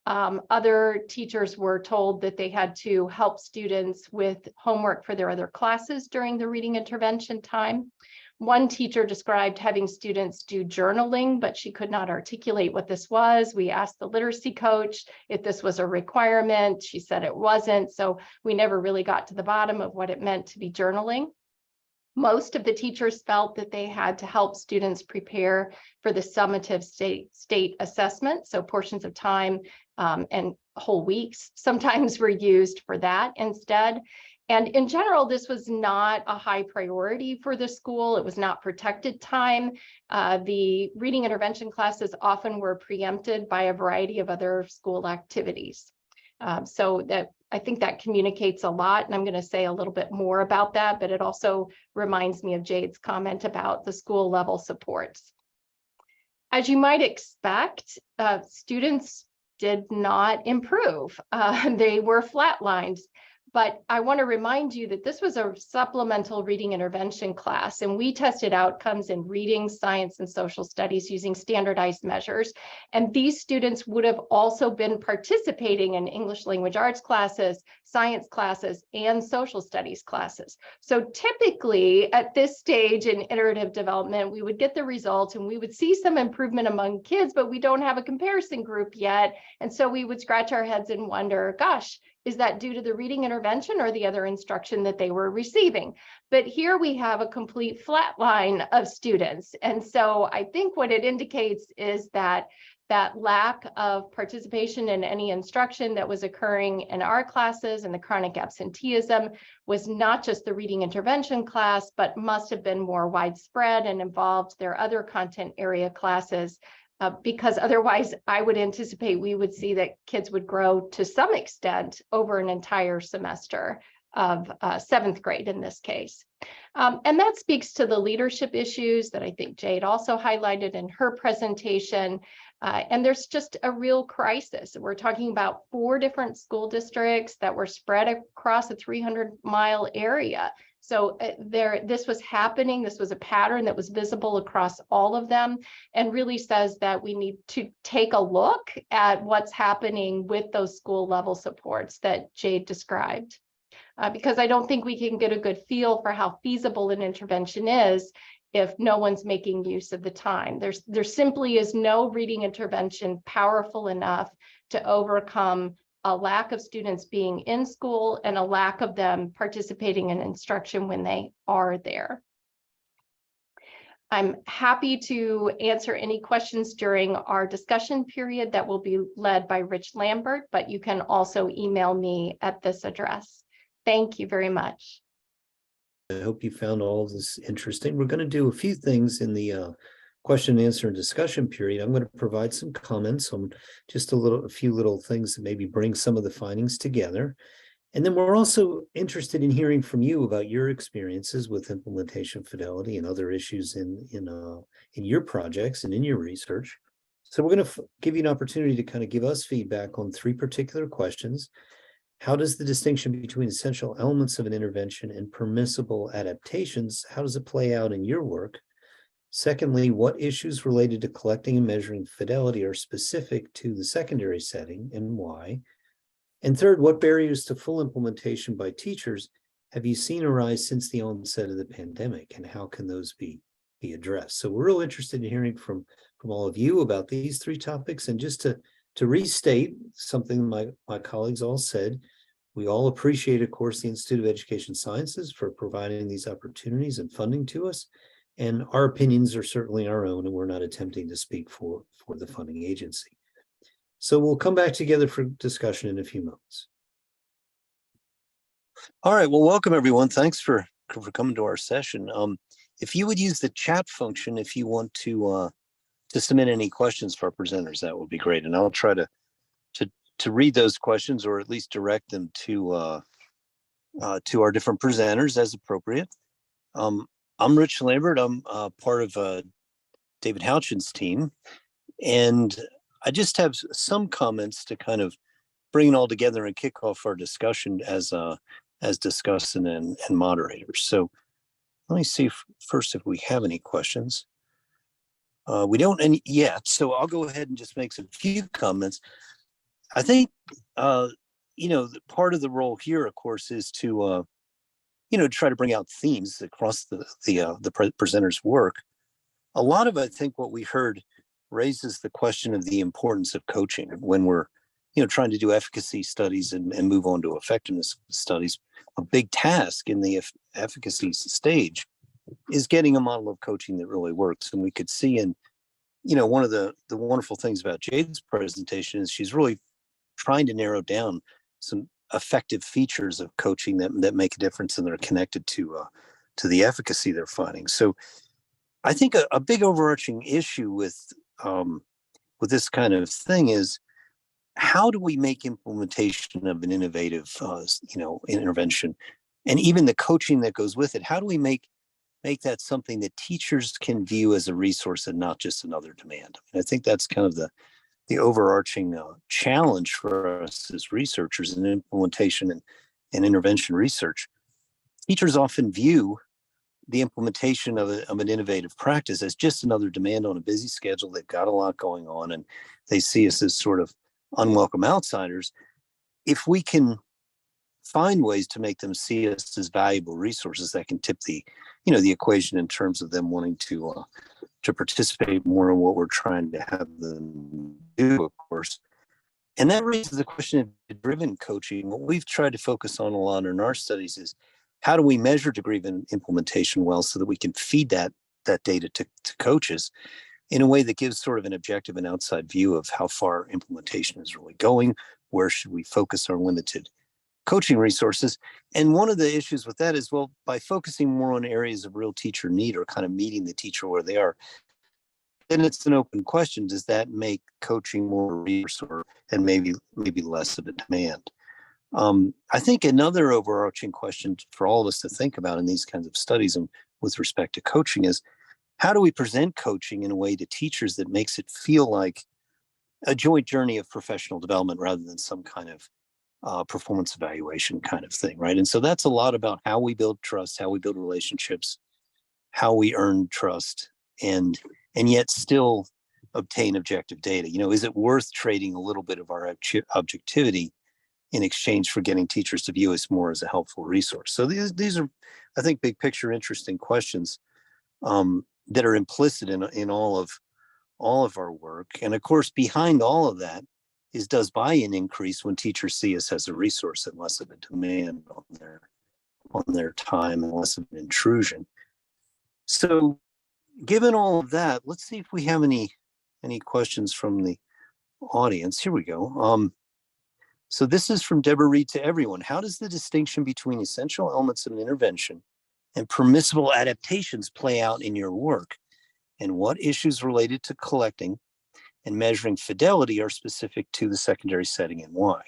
Other teachers were told that they had to help students with homework for their other classes during the reading intervention time. One teacher described having students do journaling, but she could not articulate what this was. We asked the literacy coach if this was a requirement. She said it wasn't, so we never really got to the bottom of what it meant to be journaling. Most of the teachers felt that they had to help students prepare for the summative state assessment. So portions of time and whole weeks sometimes were used for that instead. And in general, this was not a high priority for the school. It was not protected time. The reading intervention classes often were preempted by a variety of other school activities. So that I think that communicates a lot, and I'm going to say a little bit more about that, but it also reminds me of Jade's comment about the school level supports. As you might expect, students did not improve. They were flatlined. But I want to remind you that this was a supplemental reading intervention class, and we tested outcomes in reading, science, and social studies using standardized measures. And these students would have also been participating in English language arts classes, science classes, and social studies classes. So typically at this stage in iterative development, we would get the results and we would see some improvement among kids, but we don't have a comparison group yet. And so we would scratch our heads and wonder, gosh, is that due to the reading intervention or the other instruction that they were receiving? But here we have a complete flat line of students. And so I think what it indicates is that that lack of participation in any instruction that was occurring in our classes and the chronic absenteeism was not just the reading intervention class, but must have been more widespread and involved their other content area classes. Because otherwise, I would anticipate we would see that kids would grow to some extent over an entire semester of 7th grade in this case. And that speaks to the leadership issues that I think Jade also highlighted in her presentation. And there's just a real crisis. We're talking about 4 different school districts that were spread across a 300-mile area. So this was happening. This was a pattern that was visible across all of them, and really says that we need to take a look at what's happening with those school level supports that Jade described. Because I don't think we can get a good feel for how feasible an intervention is if no one's making use of the time. There simply is no reading intervention powerful enough to overcome a lack of students being in school and a lack of them participating in instruction when they are there. I'm happy to answer any questions during our discussion period that will be led by Rich Lambert, but you can also email me at this address. Thank you very much. I hope you found all of this interesting. We're going to do a few things in the question and answer and discussion period. I'm going to provide some comments on just a few little things that maybe bring some of the findings together. And then we're also interested in hearing from you about your experiences with implementation fidelity and other issues in your projects and in your research. So we're going to give you an opportunity to kind of give us feedback on 3 particular questions. How does the distinction between essential elements of an intervention and permissible adaptations, how does it play out in your work? Secondly, what issues related to collecting and measuring fidelity are specific to the secondary setting and why? And third, what barriers to full implementation by teachers have you seen arise since the onset of the pandemic, and how can those be addressed? So we're real interested in hearing from all of you about these 3 topics. And just to restate something my colleagues all said, we all appreciate, of course, the Institute of Education Sciences for providing these opportunities and funding to us. And our opinions are certainly our own, and we're not attempting to speak for the funding agency. So we'll come back together for discussion in a few moments. All right, well, welcome everyone. Thanks for coming to our session. If you would use the chat function if you want to submit any questions for our presenters, that would be great. And I'll try to read those questions, or at least direct them to our different presenters as appropriate. I'm Rich Lambert. I'm part of David Houchin's team, and I just have some comments to kind of bring it all together and kick off our discussion as discussant and moderators. So let me see first if we have any questions. We don't any yet, so I'll go ahead and just make some few comments. I think part of the role here, of course, is to try to bring out themes across the presenter's work. A lot of, I think, what we heard raises the question of the importance of coaching when we're trying to do efficacy studies and move on to effectiveness studies. A big task in the efficacy stage is getting a model of coaching that really works. And we could see in one of the wonderful things about Jade's presentation is she's really trying to narrow down some effective features of coaching that make a difference and that are connected to the efficacy they're finding. So I think a big overarching issue with this kind of thing is, how do we make implementation of an innovative intervention, and even the coaching that goes with it, how do we make that something that teachers can view as a resource and not just another demand? And I think that's kind of the overarching challenge for us as researchers in implementation and intervention research. Teachers often view the implementation of an innovative practice as just another demand on a busy schedule. They've got a lot going on, and they see us as sort of unwelcome outsiders. If we can find ways to make them see us as valuable resources, that can tip the equation in terms of them wanting to participate more in what we're trying to have them do, of course. And that raises the question of driven coaching. What we've tried to focus on a lot in our studies is how do we measure degree of implementation well so that we can feed that data to coaches in a way that gives sort of an objective and outside view of how far implementation is really going, where should we focus our limited coaching resources. And one of the issues with that is, well, by focusing more on areas of real teacher need or kind of meeting the teacher where they are, then it's an open question. Does that make coaching more resource and maybe less of a demand? I think another overarching question for all of us to think about in these kinds of studies and with respect to coaching is, how do we present coaching in a way to teachers that makes it feel like a joint journey of professional development rather than some kind of performance evaluation kind of thing, right? And so that's a lot about how we build trust, how we build relationships, how we earn trust, and yet still obtain objective data. You know, is it worth trading a little bit of our objectivity in exchange for getting teachers to view us more as a helpful resource? So these are, I think, big picture interesting questions that are implicit in all of our work. And of course, behind all of that is, does buy-in increase when teachers see us as a resource and less of a demand on their time and less of an intrusion? So given all of that, let's see if we have any questions from the audience. Here we go. So this is from Deborah Reed to everyone. How does the distinction between essential elements of an intervention and permissible adaptations play out in your work? And what issues related to collecting and measuring fidelity are specific to the secondary setting and why?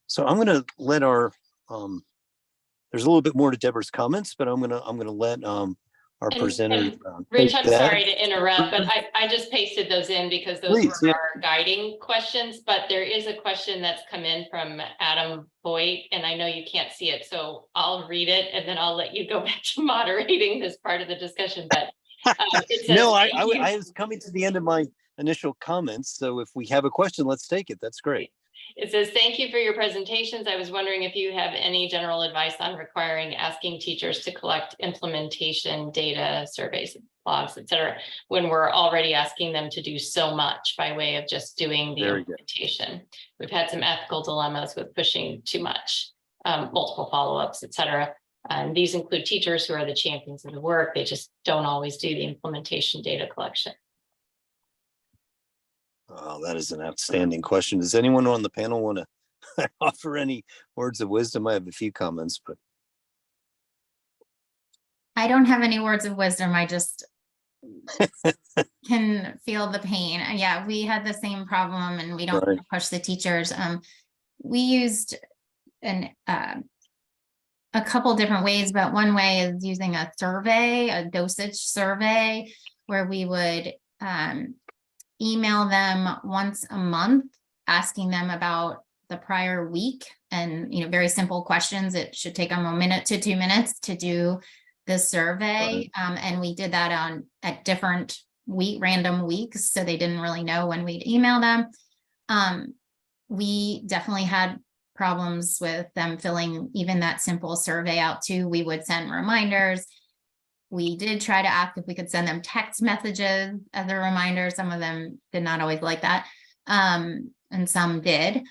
So I'm going to let our, there's a little bit more to Deborah's comments, but I'm going to let our presenter. Rich, I'm sorry to interrupt, but I just pasted those in because those were our guiding questions, but there is a question that's come in from Adam Boyd, and I know you can't see it, so I'll read it and then I'll let you go back to moderating this part of the discussion. But it says, no, I was coming to the end of my initial comments, so if we have a question, let's take it. That's great. It says, thank you for your presentations. I was wondering if you have any general advice on asking teachers to collect implementation data, surveys, logs, etc., when we're already asking them to do so much by way of just doing the implementation. We've had some ethical dilemmas with pushing too much, multiple follow-ups, etc. And these include teachers who are the champions of the work. They just don't always do the implementation data collection. Oh, that is an outstanding question. Does anyone on the panel want to offer any words of wisdom? I have a few comments, but. I don't have any words of wisdom. I just can feel the pain. Yeah, we had the same problem and we don't push the teachers. We used a couple different ways, but one way is using a survey, a dosage survey, where we would email them once a month, asking them about the prior week, and very simple questions. It should take them 1 minute to 2 minutes to do the survey, and we did that at different random weeks, so they didn't really know when we'd email them. We definitely had problems with them filling even that simple survey out too. We would send reminders. We did try to ask if we could send them text messages as a reminder. Some of them did not always like that, and some did.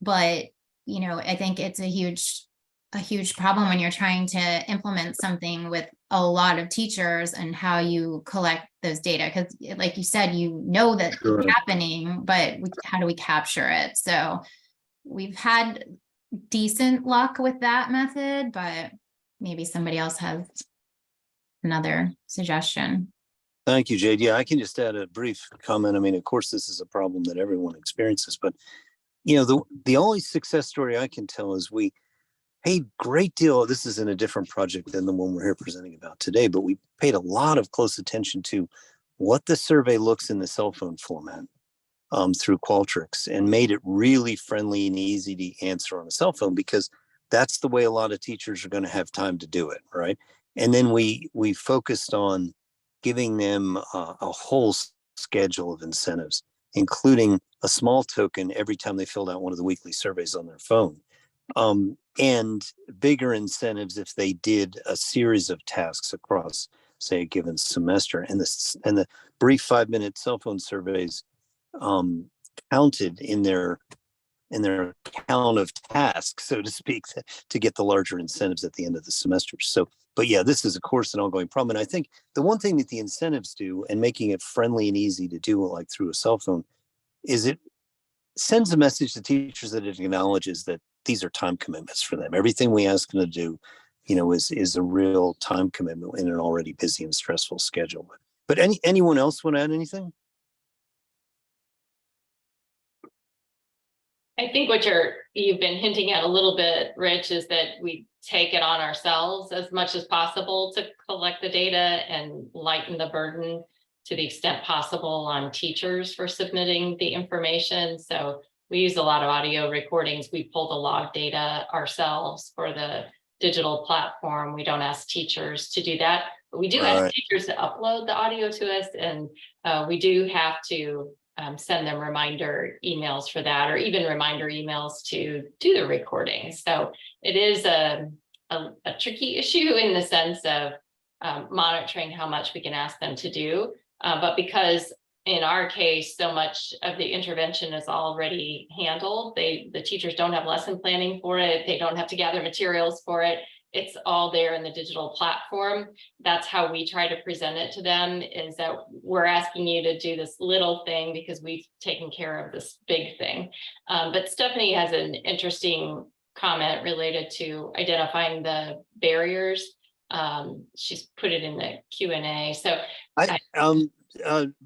But I think it's a huge problem when you're trying to implement something with a lot of teachers and how you collect those data. Because, like you said, that it's happening, but how do we capture it? So we've had decent luck with that method, but maybe somebody else has another suggestion. Thank you, Jade. Yeah, I can just add a brief comment. I mean, of course, this is a problem that everyone experiences, but the only success story I can tell is we paid great deal. This is in a different project than the one we're here presenting about today, but we paid a lot of close attention to what the survey looks in the cell phone format through Qualtrics, and made it really friendly and easy to answer on a cell phone, because that's the way a lot of teachers are going to have time to do it, right? And then we focused on giving them a whole schedule of incentives, including a small token every time they filled out one of the weekly surveys on their phone, and bigger incentives if they did a series of tasks across, say, a given semester. And the brief 5-minute cell phone surveys counted in their in their count of tasks, so to speak, to get the larger incentives at the end of the semester. So, but yeah, this is of course an ongoing problem. And I think the one thing that the incentives do, and making it friendly and easy to do like through a cell phone, is it sends a message to teachers that it acknowledges that these are time commitments for them. Everything we ask them to do, is a real time commitment in an already busy and stressful schedule. But anyone else want to add anything? I think what you've been hinting at a little bit, Rich, is that we take it on ourselves as much as possible to collect the data and lighten the burden to the extent possible on teachers for submitting the information. So we use a lot of audio recordings. We pull the log data ourselves for the digital platform. We don't ask teachers to do that, but we do ask teachers to upload the audio to us, and we do have to send them reminder emails for that, or even reminder emails to do the recording. So it is a tricky issue in the sense of monitoring how much we can ask them to do. But because in our case, so much of the intervention is already handled, the teachers don't have lesson planning for it. They don't have to gather materials for it. It's all there in the digital platform. That's how we try to present it to them, is that we're asking you to do this little thing because we've taken care of this big thing. But Stephanie has an interesting comment related to identifying the barriers. She's put it in the Q&A. So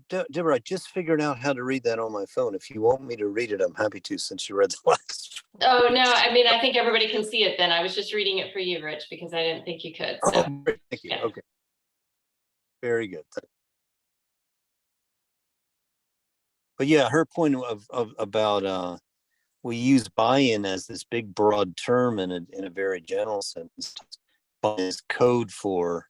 Deborah, I just figured out how to read that on my phone. If you want me to read it, I'm happy to, since you read the last. Oh, no, I mean, I think everybody can see it then. I was just reading it for you, Rich, because I didn't think you could. So. Oh, great. Thank you. Yeah. Okay. Very good. But yeah, her point about we use buy-in as this big broad term in a very general sense, but it's code for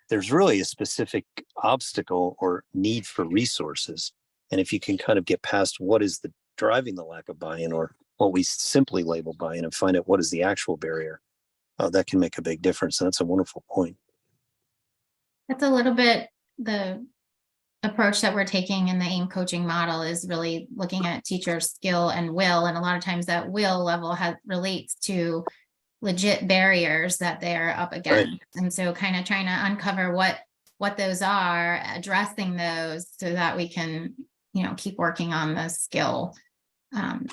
there's really a specific obstacle or need for resources. And if you can kind of get past what is the driving the lack of buy-in, or what we simply label buy-in, and find out what is the actual barrier, that can make a big difference. And that's a wonderful point. That's a little bit the approach that we're taking in the AIM coaching model, is really looking at teacher skill and will. And a lot of times that will level relates to legit barriers that they're up against. Right. And so kind of trying to uncover what those are, addressing those so that we can, keep working on the skill.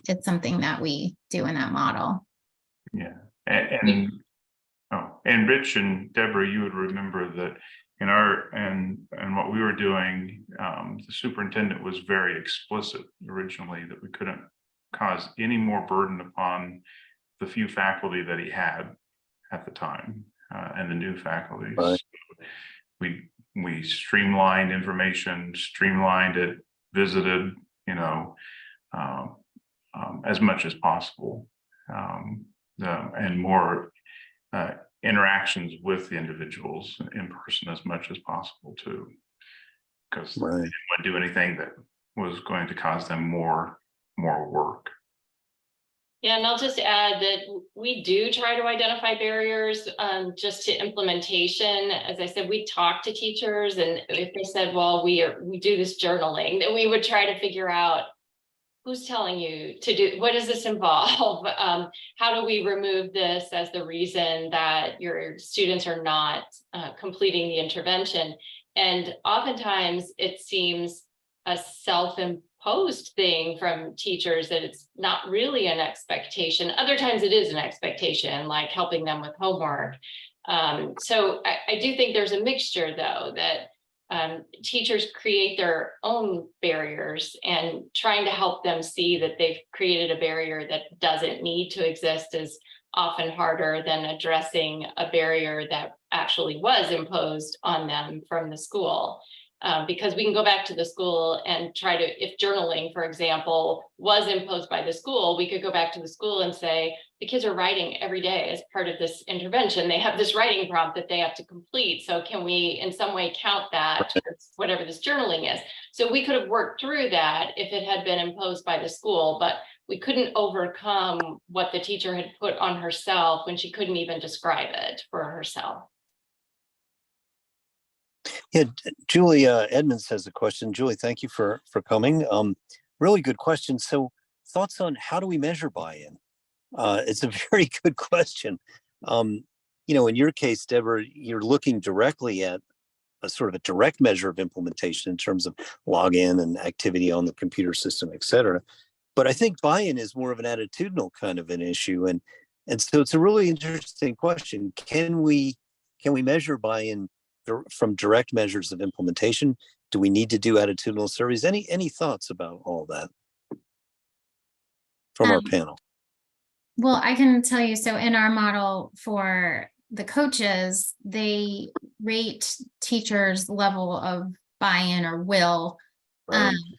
It's something that we do in that model. Yeah. And Rich and Deborah, you would remember that in and what we were doing, the superintendent was very explicit originally that we couldn't cause any more burden upon the few faculty that he had at the time, and the new faculty. Right. So we streamlined information, streamlined it, visited, as much as possible, and more interactions with the individuals in person as much as possible too, because they didn't want to do anything that was going to cause them more work. Yeah, and I'll just add that we do try to identify barriers just to implementation. As I said, we talk to teachers, and if they said, well, we do this journaling, then we would try to figure out who's telling you to do, what does this involve? How do we remove this as the reason that your students are not completing the intervention? And oftentimes it seems a self-imposed thing from teachers that it's not really an expectation. Other times it is an expectation, like helping them with homework. So I do think there's a mixture, though, that teachers create their own barriers, and trying to help them see that they've created a barrier that doesn't need to exist is often harder than addressing a barrier that actually was imposed on them from the school. Because we can go back to the school and try to, if journaling, for example, was imposed by the school, we could go back to the school and say, the kids are writing every day as part of this intervention. They have this writing prompt that they have to complete. So can we in some way count that as whatever this journaling is? So we could have worked through that if it had been imposed by the school, but we couldn't overcome what the teacher had put on herself when she couldn't even describe it for herself. Yeah, Julie Edmonds has a question. Julie, thank you for coming. Really good question. So thoughts on how do we measure buy-in? It's a very good question. In your case, Deborah, you're looking directly at a sort of a direct measure of implementation in terms of login and activity on the computer system, et cetera. But I think buy-in is more of an attitudinal kind of an issue. And so it's a really interesting question. Can we measure buy-in from direct measures of implementation? Do we need to do attitudinal surveys? Any thoughts about all that from our panel? Well, I can tell you, so in our model for the coaches, they rate teachers' level of buy-in or will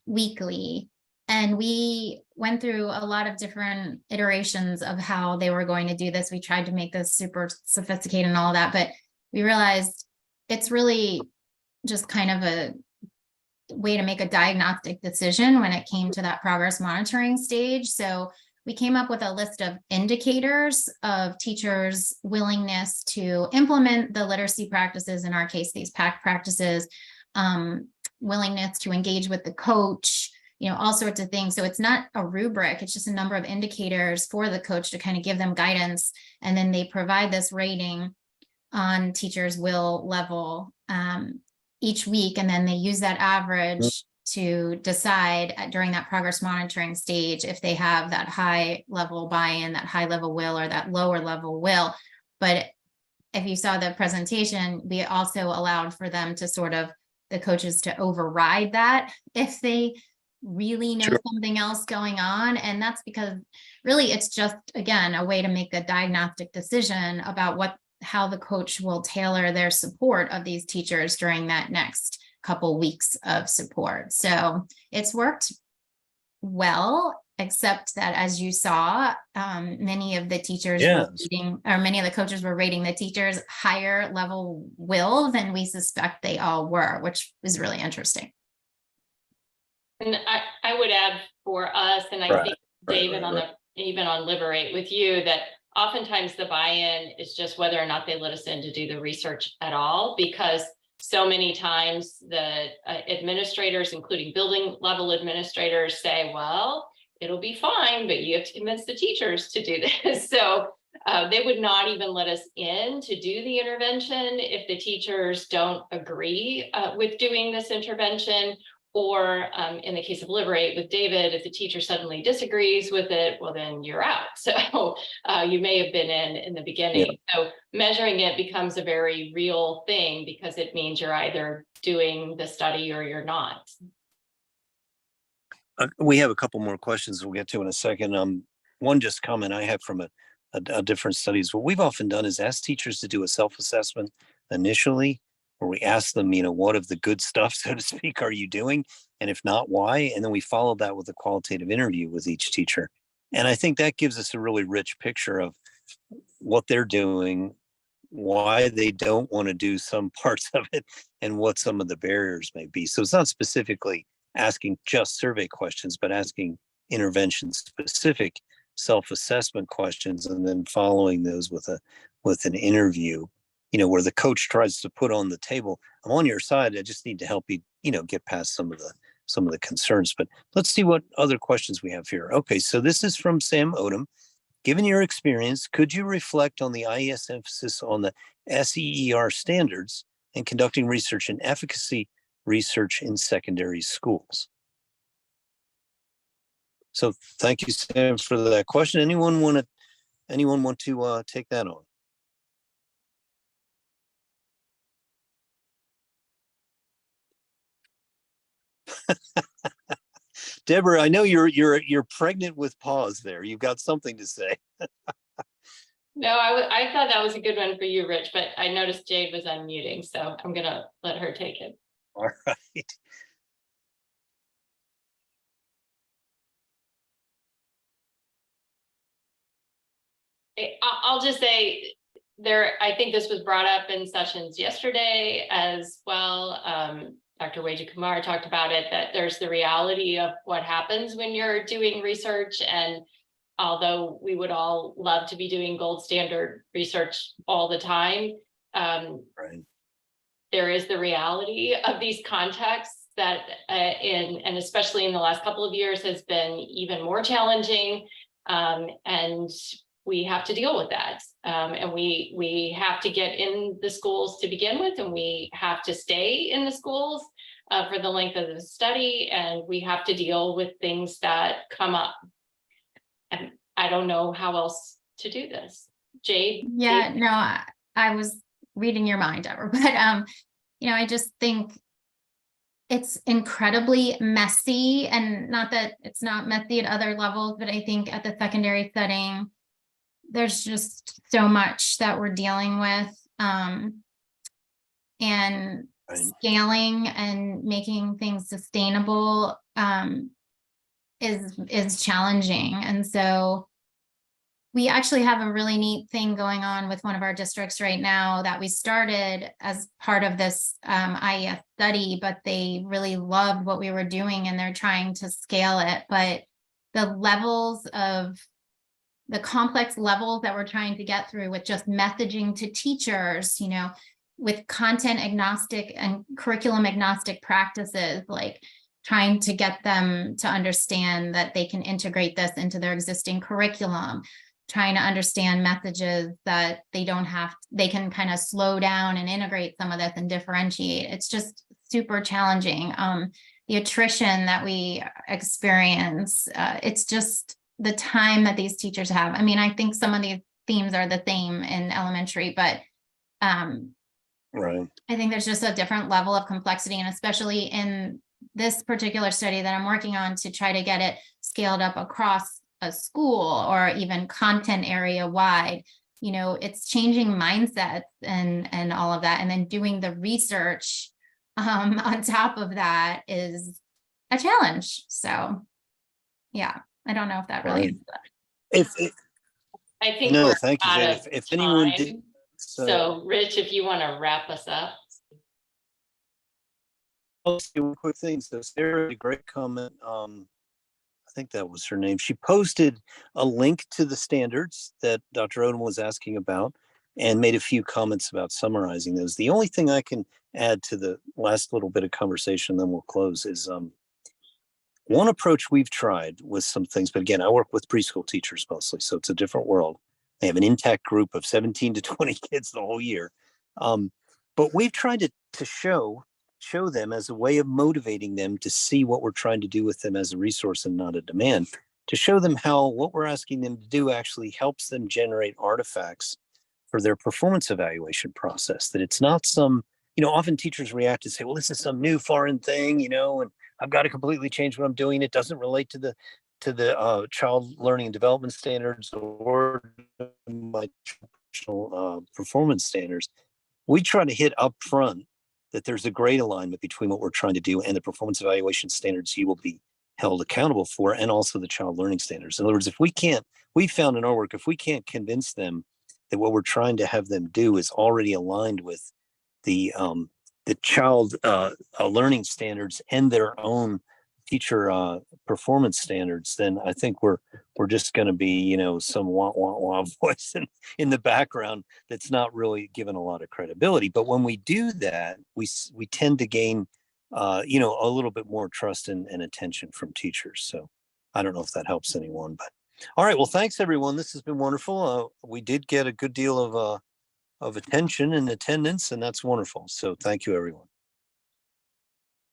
weekly. And we went through a lot of different iterations of how they were going to do this. We tried to make this super sophisticated and all that, but we realized it's really just kind of a way to make a diagnostic decision when it came to that progress monitoring stage. So we came up with a list of indicators of teachers' willingness to implement the literacy practices, in our case, these PACT practices, willingness to engage with the coach, all sorts of things. So it's not a rubric, it's just a number of indicators for the coach to kind of give them guidance. And then they provide this rating on teachers' will level each week. And then they use that average to decide during that progress monitoring stage if they have that high level buy-in, that high level will, or that lower level will. But if you saw the presentation, we also allowed for them to the coaches to override that if they really know something else going on. And that's because really it's just, again, a way to make a diagnostic decision about how the coach will tailor their support of these teachers during that next couple weeks of support. So it's worked well, except that, as you saw, many of the teachers many of the coaches were rating the teachers higher level will than we suspect they all were, which is really interesting. And I would add for us, and I think David even on Liberate with you, that oftentimes the buy-in is just whether or not they let us in to do the research at all, because so many times the administrators, including building level administrators, say, well, it'll be fine, but you have to convince the teachers to do this. So they would not even let us in to do the intervention if the teachers don't agree with doing this intervention. Or in the case of Liberate with David, if the teacher suddenly disagrees with it, well, then you're out. So you may have been in the beginning. Yeah. So measuring it becomes a very real thing, because it means you're either doing the study or you're not. We have a couple more questions we'll get to in a second. One just comment I have from a different studies. What we've often done is ask teachers to do a self-assessment initially, where we ask them, what of the good stuff, so to speak, are you doing? And if not, why? And then we follow that with a qualitative interview with each teacher. And I think that gives us a really rich picture of what they're doing, why they don't want to do some parts of it, and what some of the barriers may be. So it's not specifically asking just survey questions, but asking intervention-specific self-assessment questions, and then following those with an interview. Where the coach tries to put on the table, I'm on your side, I just need to help you, get past some of the concerns. But let's see what other questions we have here. Okay, so this is from Sam Odom. Given your experience, could you reflect on the IES emphasis on the SEER standards and conducting research and efficacy research in secondary schools? So thank you, Sam, for that question. Anyone want to take that on? Deborah, I know you're pregnant with pause there. You've got something to say. No, I thought that was a good one for you, Rich, but I noticed Jade was unmuting, so I'm gonna let her take it. All right. I'll just say I think this was brought up in sessions yesterday as well. Dr. Wajid Kumar talked about it, that there's the reality of what happens when you're doing research. And although we would all love to be doing gold standard research all the time, there is the reality of these contexts that and especially in the last couple of years has been even more challenging. And we have to deal with that. And we have to get in the schools to begin with, and we have to stay in the schools for the length of the study, and we have to deal with things that come up. And I don't know how else to do this. Jade? Yeah, Jade? no, I was reading your mind, Deborah, but you know, I just think it's incredibly messy, and not that it's not messy at other levels, but I think at the secondary setting, there's just so much that we're dealing with, and scaling and making things sustainable is challenging. And so we actually have a really neat thing going on with one of our districts right now that we started as part of this IES study, but they really loved what we were doing and they're trying to scale it. But the levels of the complex levels that we're trying to get through with just messaging to teachers, you know, with content agnostic and curriculum agnostic practices, like trying to get them to understand that they can integrate this into their existing curriculum, trying to understand messages that they don't have, they can kind of slow down and integrate some of this and differentiate. It's just super challenging. The attrition that we experience, it's just the time that these teachers have. I mean, I think some of these themes are the same in elementary, but Right. I think there's just a different level of complexity, and especially in this particular study that I'm working on to try to get it scaled up across a school or even content area wide, you know, it's changing mindsets and all of that. And then doing the research on top of that is a challenge. So yeah, I don't know if that really is I think no, we're thank you, out Jade. of If anyone time. did, So Rich, if you want to wrap us up. I'll say one quick thing. So Sarah had a great comment. I think that was her name. She posted a link to the standards that Dr. Odom was asking about and made a few comments about summarizing those. The only thing I can add to the last little bit of conversation, then we'll close, is one approach we've tried with some things, but again, I work with preschool teachers mostly, so it's a different world. They have an intact group of 17 to 20 kids the whole year. But we've tried to show them as a way of motivating them to see what we're trying to do with them as a resource and not a demand, to show them how what we're asking them to do actually helps them generate artifacts for their performance evaluation process. That it's not some, you know, often teachers react and say, well, this is some new foreign thing, you know, and I've got to completely change what I'm doing. It doesn't relate to the child learning and development standards or my traditional performance standards. We try to hit up front that there's a great alignment between what we're trying to do and the performance evaluation standards you will be held accountable for, and also the child learning standards. In other words, we found in our work, if we can't convince them that what we're trying to have them do is already aligned with the child learning standards and their own teacher performance standards, then I think we're just going to be, you know, some wah voice in the background that's not really given a lot of credibility. But when we do that, we tend to gain, you know, a little bit more trust and attention from teachers. So I don't know if that helps anyone, but all right. Well, thanks everyone. This has been wonderful. We did get a good deal of attention and attendance, and that's wonderful. So thank you, everyone.